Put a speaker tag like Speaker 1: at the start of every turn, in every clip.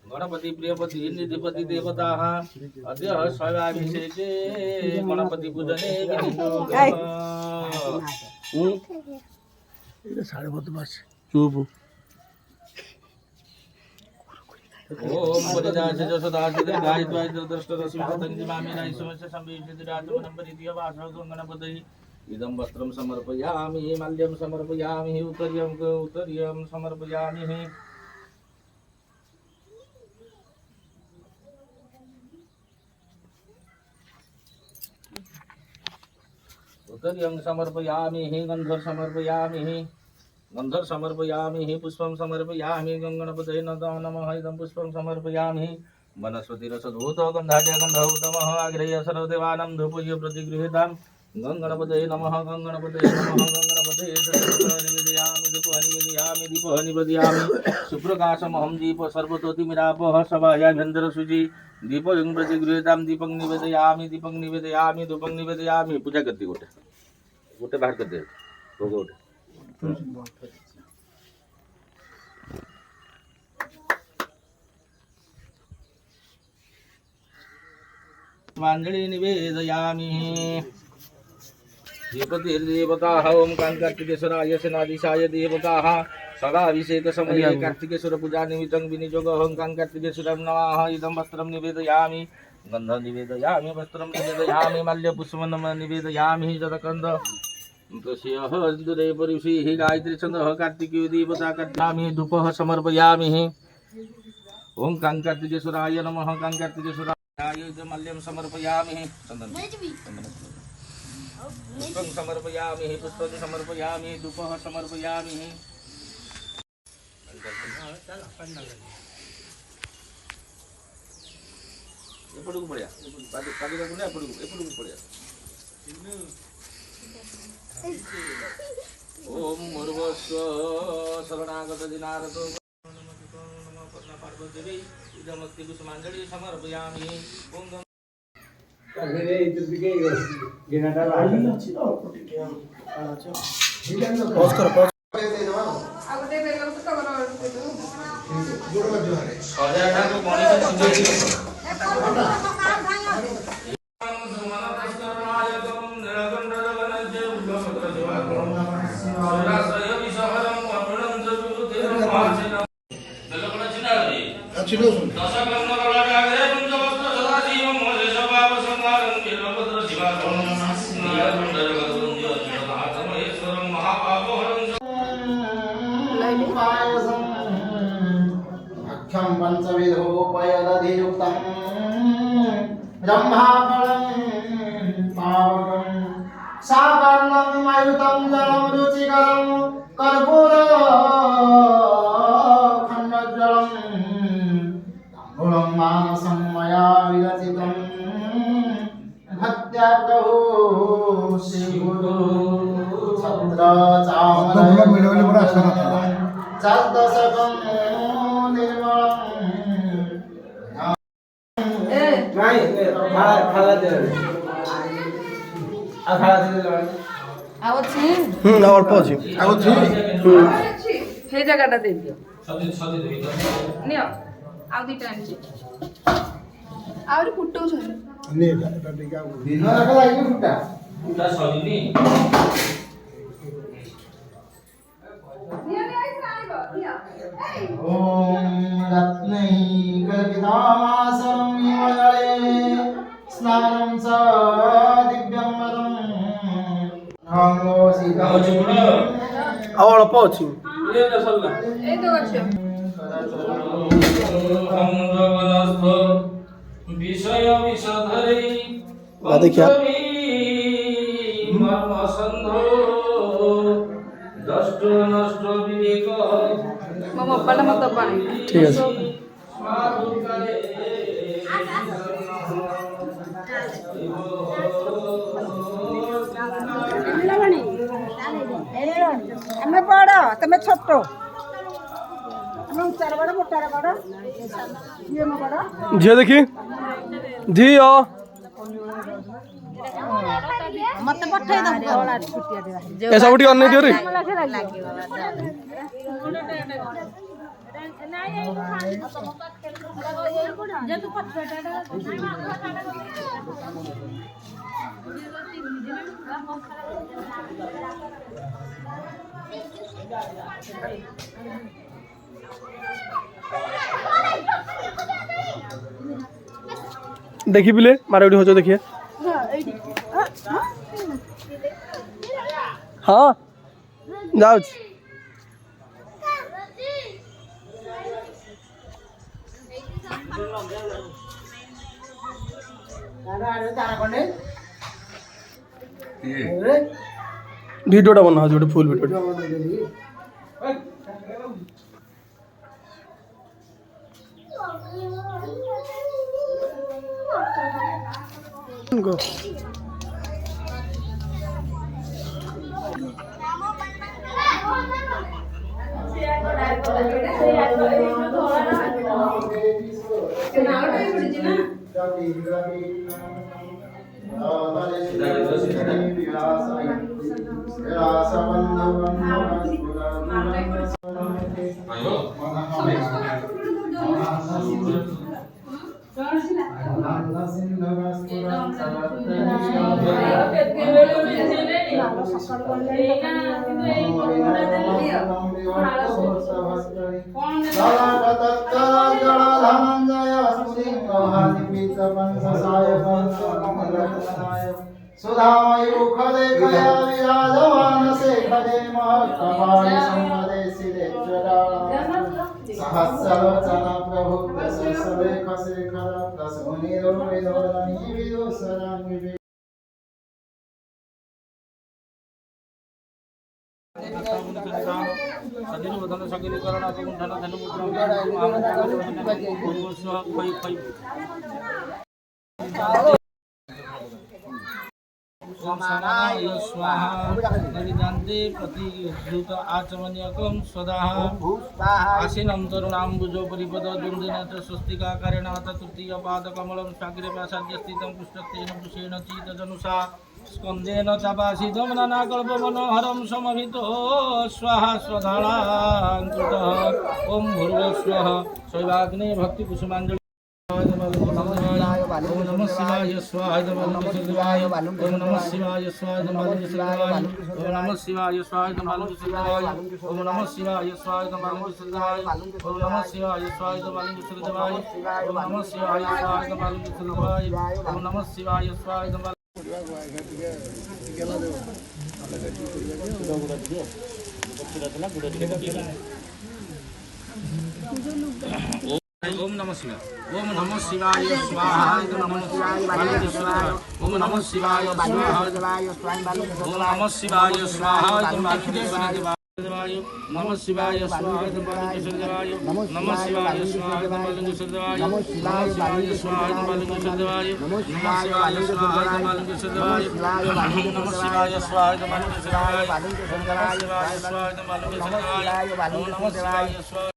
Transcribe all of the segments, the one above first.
Speaker 1: गणपति प्रियपति निधिपति देवता अद्य शैवाभिषेके गणपति पूजने चुप ओम परिदास जसदास गायत्वा दृष्टरश्मितंजिमामि नाइसमस्य संविधिराजमनंबरितिय वासो गणपति इदं वस्त्रं समर्पयामि माल्यं समर्पयामि उत्तरीयं समर्पयामि उत्तरीयं समर्पयामि गंधर समर्पयामि पुष्पं समर्पयामि गंगणपतये नमः इदं पुष्पं समर्पयामि वनस्पतिरसधूत गन्धाढ्यगन्धौतमः आग्रह्य सर्वदेवानां धूपय प्रतिगृहीतां गंगणपतये नमः गंगणपतये निवेदयामि धूपः निवेदयामि दीपः निवेदयामि सुप्रकाशमहं दीप सर्वतोतिमिरापः सभायाभ्यन्तरशुचि दीपं प्रतिगृहीतां दीपं निवेदयामि धूपं निवेदयामि पूजा करती गोटे बाहर कर दे गोटे मांजलि निवेदयामि देवतिर्देवताः ओम कार्तिकेश्वराय सेनाधीशाय देवताः सदाभिषेक समये कार्तिकेश्वर पूजा निमित्तं विनियोगः ओम कार्तिकेश्वरं नमः इदं वस्त्रं निवेदयामि गन्धं निवेदयामि वस्त्रं निवेदयामि माल्यपुष्पं निवेदयामि जलकन्द दुरे परिषिः गायत्री छन्दः कार्तिकीय देवता कर्तामि धूपः समर्पयामि ओम कार्तिकेश्वराय नमः कार्तिकेश्वराय मल्यं समर्पयामि पुष्पं समर्पयामि धूपः समर्पयामि ఎప్పుడుకు పడియా పది కాకుండా ఎప్పుడుకు పడియా ఓం మురువస్వ శరణాగత దినారతో నమః పార్వతీ ఇదమస్తి పుష్పాంజలి సమర్పయామి ఓం అగరే ఇతుదికే గినట రాయి చిన్న ఒకటి ఆచో పాస్ కర আগতে বেলম তো করা হচ্ছে জোড় জোড়ে সজাটা তো পানি সিঞ্জে
Speaker 2: पंचविधोपयदधियुक्तं ब्रह्माफलं पावकं सावर्णं मयुतं जलं रुचिकरं कर्पूरखण्डज्वलं ताम्बूलं मानसं मया विरचितं भक्त्या प्रभो श्रीगुरु छत्रचामरं चद्दशकं निर्मलं नहीं खाला दे आ खाला दे
Speaker 3: आवछि
Speaker 2: अल्प अछि आवछि
Speaker 3: हे जगहटा दे दियो ନିଅ ଆଉ ଦିଟା ଆଣିଛି ଆହୁରି ଫୁଟଉଛନ୍ତି
Speaker 2: ନେ ଏଟା ଟିକେ ଆଉ ଦିନ ଯାକ ଲାଗି ଫୁଟା ओम रत्नै कल्पितामासं हिमजले स्नानं च दिव्यं वदं नमो सीताय
Speaker 4: ଆଉ ଅଳ୍ପ ଅଛି
Speaker 3: ଏଇ ତ ଅଛି
Speaker 1: विषय विषधरे
Speaker 4: देखिए
Speaker 1: मर्म संधो दष्ट नष्ट विवेक
Speaker 3: ମୋ ମୋବାଇଲ ମତେ ପାଣି
Speaker 4: ঠিক আছে
Speaker 5: ଆମେ ବଡ଼ ତମେ ଛୋଟ ଆମେ ଉଚ୍ଚାର ବଡ଼ ମୋଟାର ବଡ଼ ଝିଅ ମୋ ବଡ଼
Speaker 4: ଝିଅ ଦେଖି ଝିଅ
Speaker 5: ମତେ ପଠେଇ ଦବୁ
Speaker 4: ଏସବୁ ଟିକେ ଅନେଇ ଦିଅ ରେ देखी पिले मारे उठी हो देखिए हाँ जाओ वीडियोटा बना जो फुल वीडियो
Speaker 2: सुधामयुखलेखया विराजमानशेखरे महत्कपाले सम्पदे सिद्धेश्वरा सहस्रलोचन प्रभु दशलेखशेखर दशमुनिरोविदोरणी विदुषराणि
Speaker 1: सदिनवदन सकलीकरण अपगुंठन धनुमुद्रं स्वाहाय स्वाहा नरिदान्ते प्रतिद्रुत आचमनीयकं स्वदाः आसीनं तरुणाम्बुजो परिपद द्वन्द्वेन च स्वस्तिकाकारेण तृतीयपादकमलं साग्रे व्यासाद्य स्थितं पुष्टत्तेन पुषेण चीतजनुषा स्कन्देन चापासितं नानाकल्पमनोहरं समभितो स्वाहा स्वधालाङ्कृतः ॐ भूर्भुवस्वः शैवाग्ने भक्तिकुसुमाञ्जलि ओम नमः शिवाय स्वाहा ओम नमः शिवाय ओम नमः शिवाय स्वाहा ओम नमः शिवाय स्वाहा ओम नमः शिवाय स्वाहा ओम नमः शिवाय स्वाहा ओम नमः शिवाय स्वाहा ओम नमः शिवाय स्वाहा ओम नमः शिवाय ओम नमः शिवाय स्वाहा ओम नमः शिवाय स्वाहा ओम नमः शिवाय स्वाहा ओम नमः शिवाय स्वाहा नमः शिवाय स्वाहा नमः शिवाय स्वाहा नमः शिवाय स्वाहा नमः शिवाय स्वाहा नमः शिवाय स्वाहा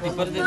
Speaker 1: दीपर दे